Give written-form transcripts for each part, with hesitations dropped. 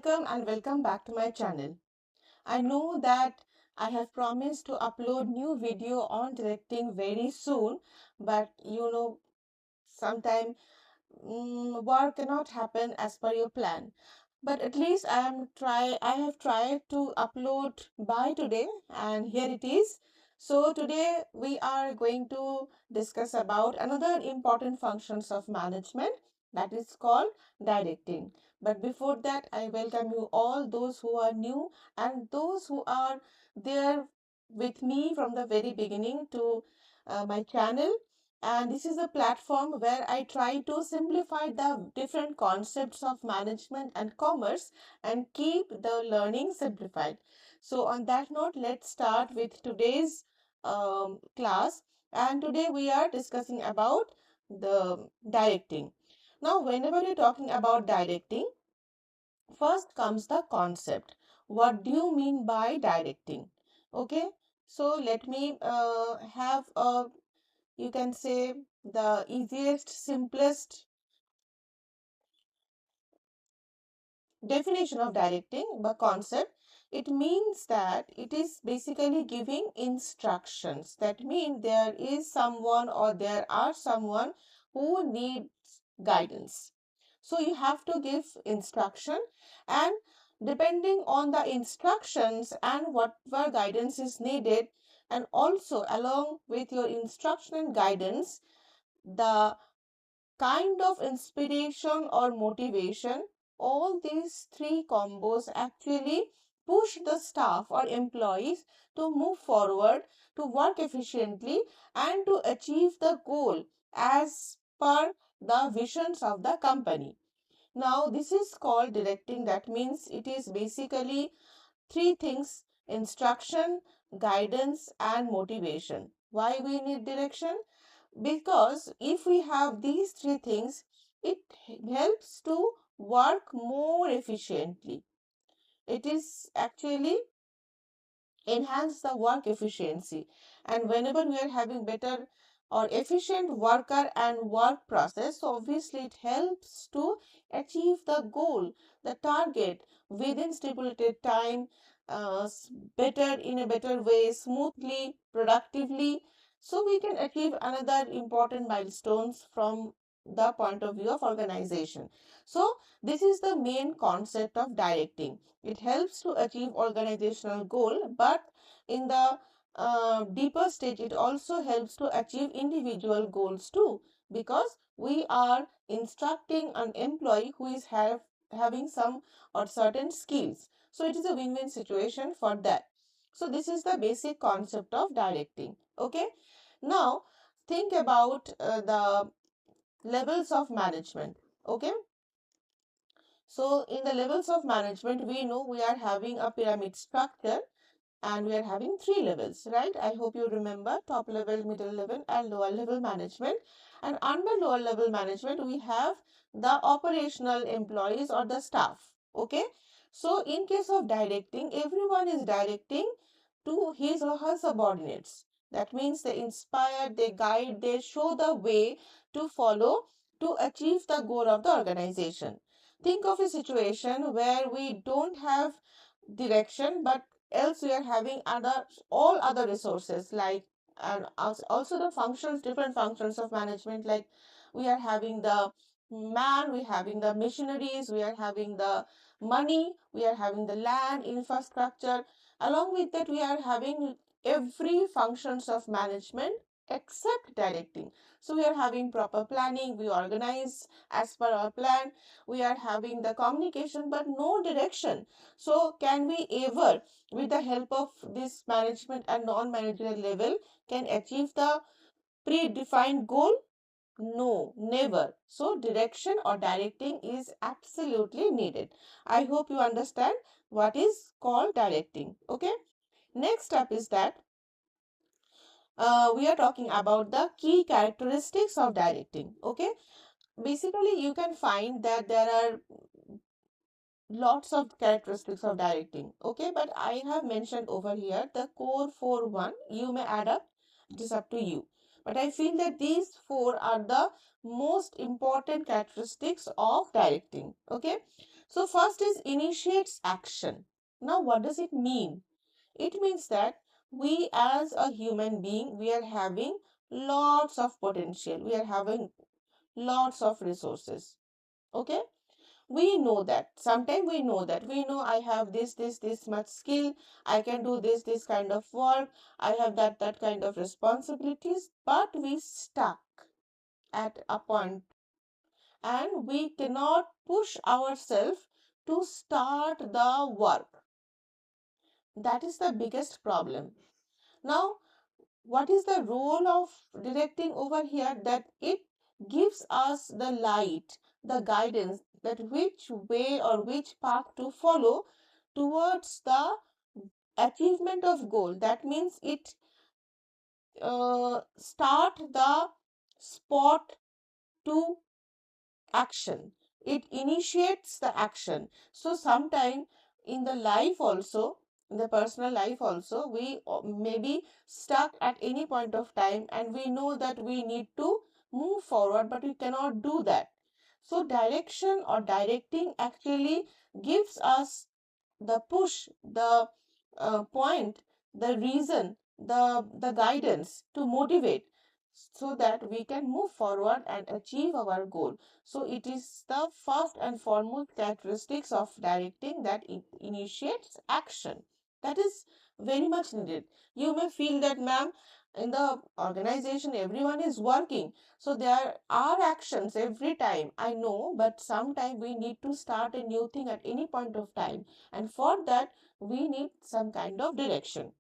welcome and welcome back to my channel. I know that I have promised to upload new video on directing very soon, but sometime work cannot happen as per your plan. But at least I have tried to upload by today, and here it is. So today we are going to discuss about another important functions of management, that is called directing. But before that, I welcome you all, those who are new and those who are there with me from the very beginning to my channel. And this is a platform where I try to simplify the different concepts of management and commerce and keep the learning simplified. So on that note, let's start with today's class. And today we are discussing about the directing. Now, whenever you're talking about directing, first comes the concept. What do you mean by directing? Okay, so let me have a, you can say, the easiest, simplest definition of directing by concept. It means that it is basically giving instructions. That means there is someone or there are someone who needs guidance. So you have to give instruction, and depending on the instructions and whatever guidance is needed, and also along with your instruction and guidance, the kind of inspiration or motivation, all these three combos actually push the staff or employees to move forward, to work efficiently, and to achieve the goal as per the visions of the company. Now, this is called directing. That means it is basically three things: instruction, guidance, and motivation. Why we need direction? Because if we have these three things, it helps to work more efficiently. It is actually enhance the work efficiency. And whenever we are having better or efficient worker and work process, so obviously it helps to achieve the goal, the target within stipulated time, better in a better way, smoothly, productively. So we can achieve another important milestones from the point of view of organization. So this is the main concept of directing. It helps to achieve organizational goal, but in the deeper stage, it also helps to achieve individual goals too, because we are instructing an employee who is having some or certain skills. So it is a win-win situation for that. So this is the basic concept of directing. Okay. Now think about the levels of management. Okay. So in the levels of management, we know we are having a pyramid structure and we are having three levels, right? I hope you remember: top level, middle level, and lower level management. And under lower level management, we have the operational employees or the staff. Okay. So in case of directing, everyone is directing to his or her subordinates. That means they inspire, they guide, they show the way to follow to achieve the goal of the organization. Think of a situation where we don't have direction, but else we are having all other resources, like, and also the functions, different functions of management, like we are having the man, we are having the machineries, we are having the money, we are having the land, infrastructure. Along with that, we are having every functions of management except directing. So we are having proper planning, we organize as per our plan, we are having the communication, but no direction. So can we ever, with the help of this management and non-managerial level, can achieve the predefined goal? No, never. So direction or directing is absolutely needed. I hope you understand what is called directing. Okay. Next up is that we are talking about the key characteristics of directing. Okay. Basically, you can find that there are lots of characteristics of directing. Okay, but I have mentioned over here the core 4 1. You may add up, it is up to you. But I feel that these four are the most important characteristics of directing. Okay, So first is initiates action. Now what does it mean? It means that we as a human being, we are having lots of potential. We are having lots of resources. Okay? We know that. Sometimes we know that. We know I have this much skill. I can do this kind of work. I have that kind of responsibilities. But we stuck at a point and we cannot push ourselves to start the work. That is the biggest problem. Now, what is the role of directing over here? That it gives us the light, the guidance, that which way or which path to follow towards the achievement of goal. That means it start the spot to action. It initiates the action. So sometime in the life also, in the personal life also, we may be stuck at any point of time and we know that we need to move forward, but we cannot do that. So direction or directing actually gives us the push, the point, the reason, the guidance to motivate so that we can move forward and achieve our goal. So it is the first and foremost characteristics of directing that it initiates action. That is very much needed. You may feel that, ma'am, in the organization everyone is working, so there are actions every time. I know, but sometimes we need to start a new thing at any point of time, and for that we need some kind of direction.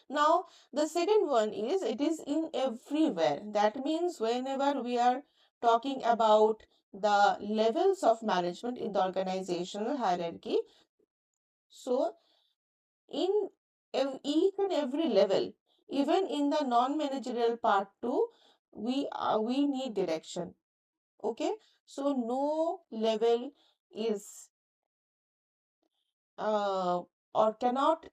Now, the second one is it is in everywhere. That means whenever we are talking about the levels of management in the organizational hierarchy, so in each and every level, even in the non-managerial part too, we need direction. Okay, so no level is or cannot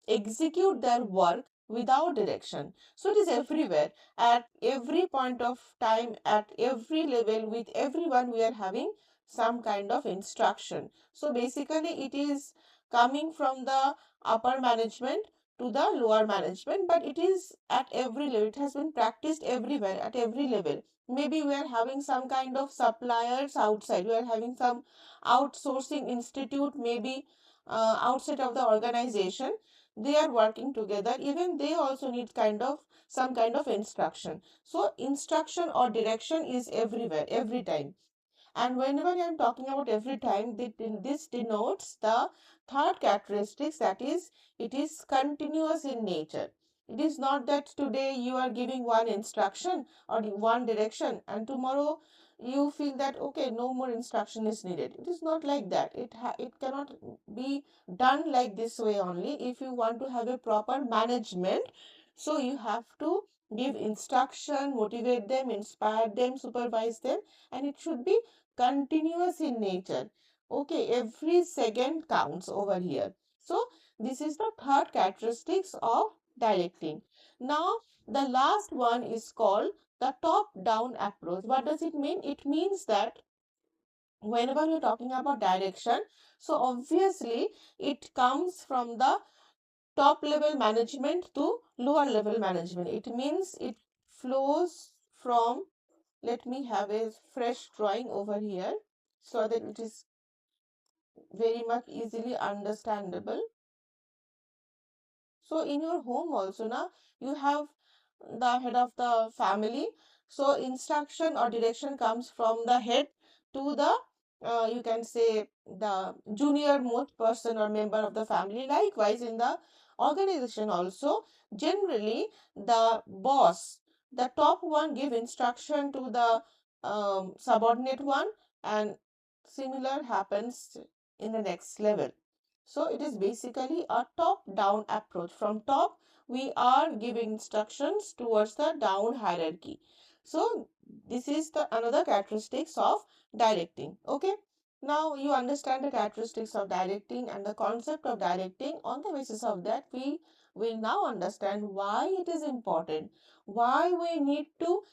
execute their work without direction. So it is everywhere, at every point of time, at every level, with everyone, we are having some kind of instruction. So basically, it is coming from the upper management to the lower management, but it is at every level. It has been practiced everywhere, at every level. Maybe we are having some kind of suppliers outside, we are having some outsourcing institute, maybe outside of the organization. They are working together, even they also need kind of some kind of instruction. So instruction or direction is everywhere, every time. And whenever I am talking about every time, this denotes the third characteristics, that is, it is continuous in nature. It is not that today you are giving one instruction or one direction and tomorrow you feel that okay, no more instruction is needed. It is not like that. It cannot be done like this way only. If you want to have a proper management, so you have to give instruction, motivate them, inspire them, supervise them, and it should be continuous in nature. Okay, every second counts over here. So this is the third characteristics of directing. Now the last one is called the top down approach. What does it mean? It means that whenever you're talking about direction, so obviously it comes from the top level management to lower level management. It means it flows from, let me have a fresh drawing over here so that it is very much easily understandable. So in your home also now you have the head of the family. So instruction or direction comes from the head to the you can say the junior most person or member of the family. Likewise in the organization also, generally the boss, the top one give instruction to the subordinate one, and similar happens in the next level. So it is basically a top-down approach. From top, we are giving instructions towards the down hierarchy. So this is the another characteristics of directing. Okay. Now you understand the characteristics of directing and the concept of directing. On the basis of that, we will now understand why it is important, why we need to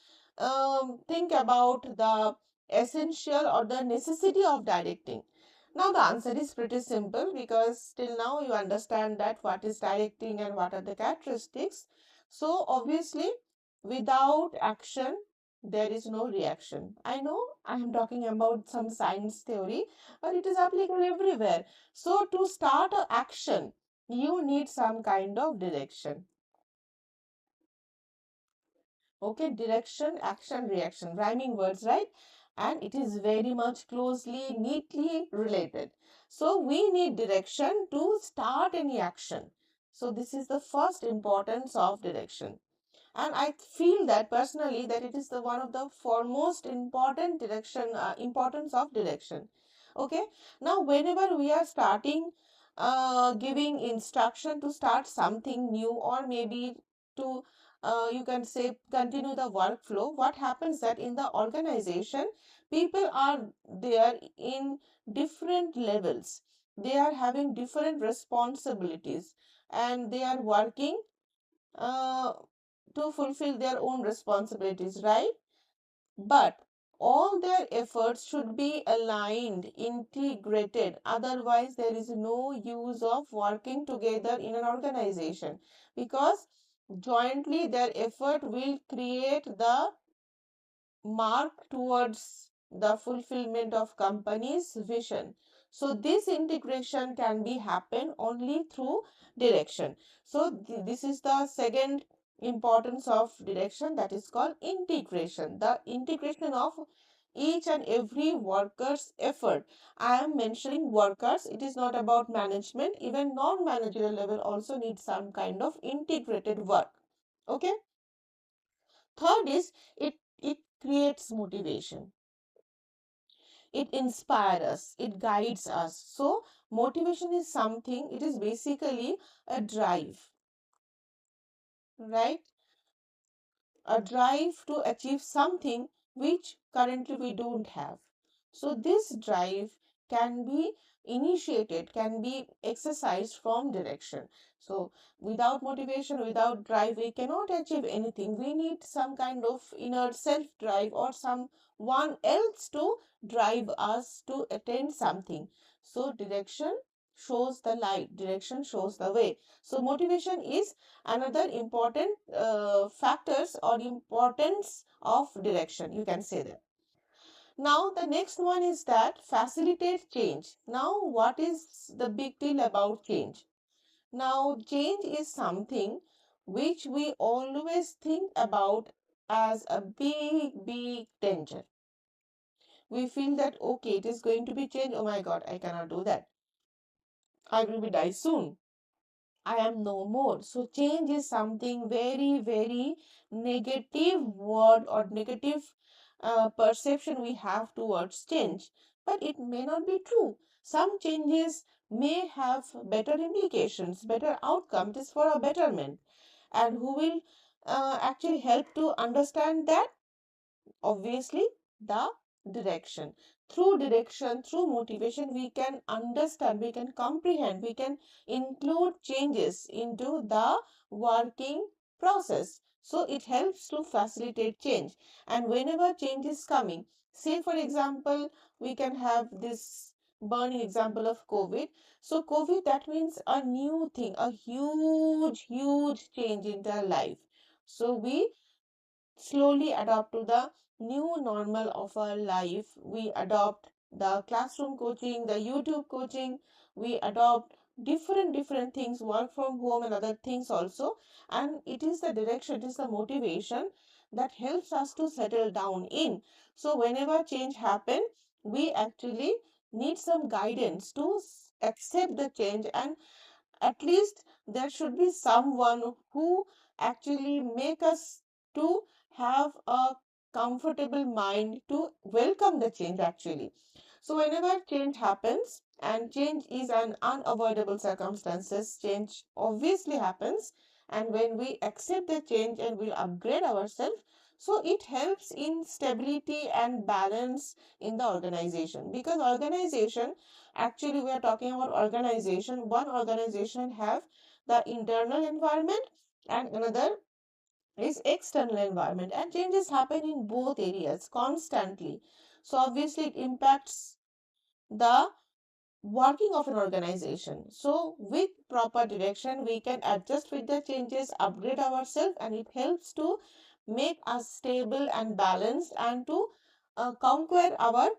think about the essential or the necessity of directing. Now the answer is pretty simple because till now you understand that what is directing and what are the characteristics. So obviously without action there is no reaction. I know I am talking about some science theory, but it is applicable everywhere. So to start a action you need some kind of direction. Okay, direction, action, reaction, rhyming words, right? And it is very much closely, neatly related. So we need direction to start any action. So this is the first importance of direction. And I feel that personally that it is the one of the foremost important importance of direction. Okay, now whenever we are starting giving instruction to start something new, or maybe to you can say continue the workflow, what happens that in the organization people are there in different levels, they are having different responsibilities, and they are working uh, to fulfill their own responsibilities, right? But all their efforts should be aligned, integrated. Otherwise, there is no use of working together in an organization, because jointly their effort will create the mark towards the fulfillment of company's vision. So this integration can be happen only through direction. So this is the second importance of direction, that is called integration. The integration of each and every worker's effort. I am mentioning workers, it is not about management. Even non-managerial level also needs some kind of integrated work. Okay. Third is it creates motivation. It inspires us, it guides us. So motivation is something, it is basically a drive, right? A drive to achieve something which currently we don't have. So this drive can be initiated, can be exercised from direction. So without motivation, without drive, we cannot achieve anything. We need some kind of inner self drive or someone else to drive us to attain something. So direction shows the light, direction shows the way. So motivation is another important factors or importance of direction, you can say that. Now the next one is that facilitate change. Now what is the big deal about change? Now change is something which we always think about as a big danger. We feel that okay, it is going to be change, oh my god, I cannot do that, I will be die soon, I am no more. So change is something very negative word or negative perception we have towards change. But it may not be true. Some changes may have better implications, better outcomes. It is for a betterment. And who will actually help to understand that? Obviously the direction. Through direction, through motivation, we can understand, we can comprehend, we can include changes into the working process. So it helps to facilitate change. And whenever change is coming, say for example we can have this burning example of COVID. So COVID, that means a new thing, a huge change in their life. So we slowly adapt to the new normal of our life. We adopt the classroom coaching, the YouTube coaching, we adopt different things, work from home and other things also. And it is the direction, it is the motivation that helps us to settle down in. So whenever change happen, we actually need some guidance to accept the change, and at least there should be someone who actually make us to have a comfortable mind to welcome the change actually. So whenever change happens, and change is an unavoidable circumstances, change obviously happens, and when we accept the change and will upgrade ourselves, so it helps in stability and balance in the organization. Because organization, actually we are talking about organization, one organization have the internal environment and another is external environment, and changes happen in both areas constantly. So obviously it impacts the working of an organization. So with proper direction, we can adjust with the changes, upgrade ourselves, and it helps to make us stable and balanced and to conquer our,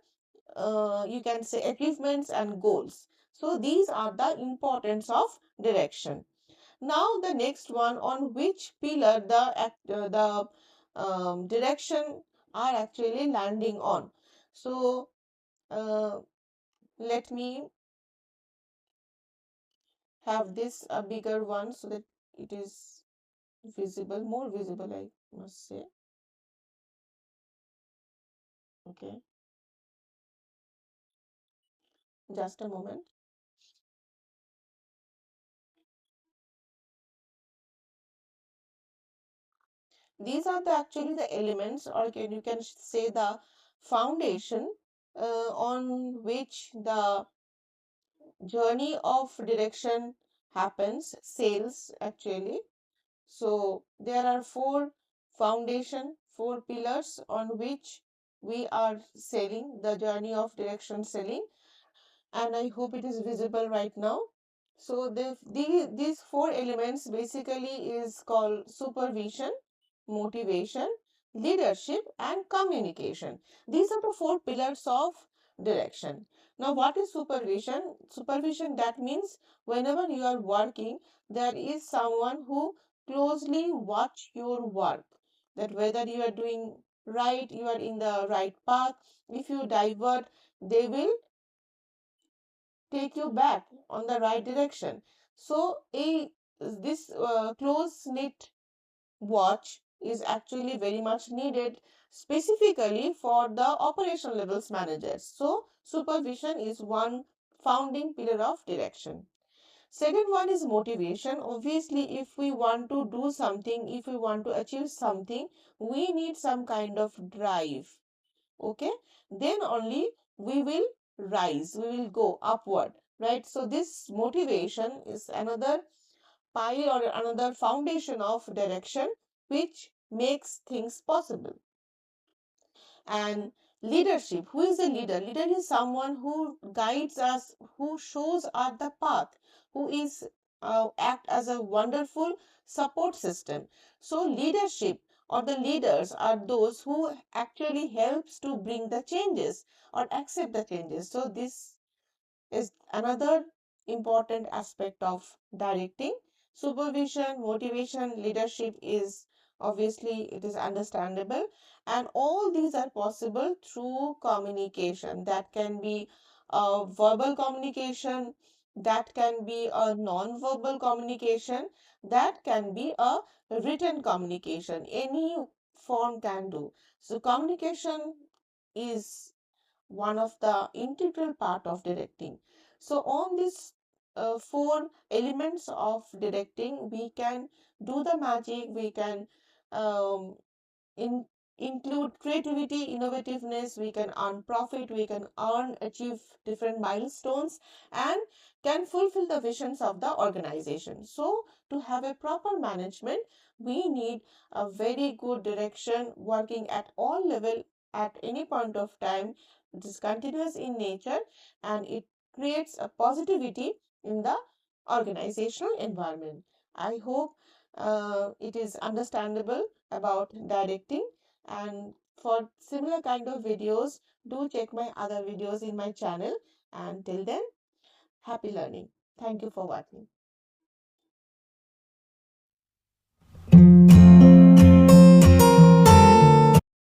you can say, achievements and goals. So these are the importance of direction. Now the next one, on which pillar the direction are actually landing on. So uh, let me have this a bigger one so that it is visible, more visible, I must say. Okay, just a moment. These are the actually the elements, or you can say the foundation on which the journey of direction happens, sales actually. So there are four pillars on which we are selling the journey of direction selling, and I hope it is visible right now. So these four elements basically is called supervision, motivation, leadership, and communication. These are the four pillars of direction. Now, what is supervision? Supervision, that means whenever you are working, there is someone who closely watch your work. That whether you are doing right, you are in the right path. If you divert, they will take you back on the right direction. So, this close knit watch is actually very much needed specifically for the operational levels managers. So, supervision is one founding pillar of direction. Second one is motivation. Obviously, if we want to do something, if we want to achieve something, we need some kind of drive. Okay, then only we will rise, we will go upward, right? So this motivation is another pile or another foundation of direction which makes things possible. And leadership, who is a leader? Leader is someone who guides us, who shows us the path, who is act as a wonderful support system. So leadership or the leaders are those who actually helps to bring the changes or accept the changes. So this is another important aspect of directing. Supervision, motivation, leadership is obviously it is understandable, and all these are possible through communication. That can be a verbal communication, that can be a non-verbal communication, that can be a written communication. Any form can do. So communication is one of the integral part of directing. So on these four elements of directing, we can do the magic. We can um, in, include creativity, innovativeness. We can earn profit. We can earn, achieve different milestones, and can fulfill the visions of the organization. So to have a proper management, we need a very good direction working at all level at any point of time. It is continuous in nature, and it creates a positivity in the organizational environment. I hope it is understandable about directing, and for similar kind of videos, do check my other videos in my channel, and till then, happy learning. Thank you for watching.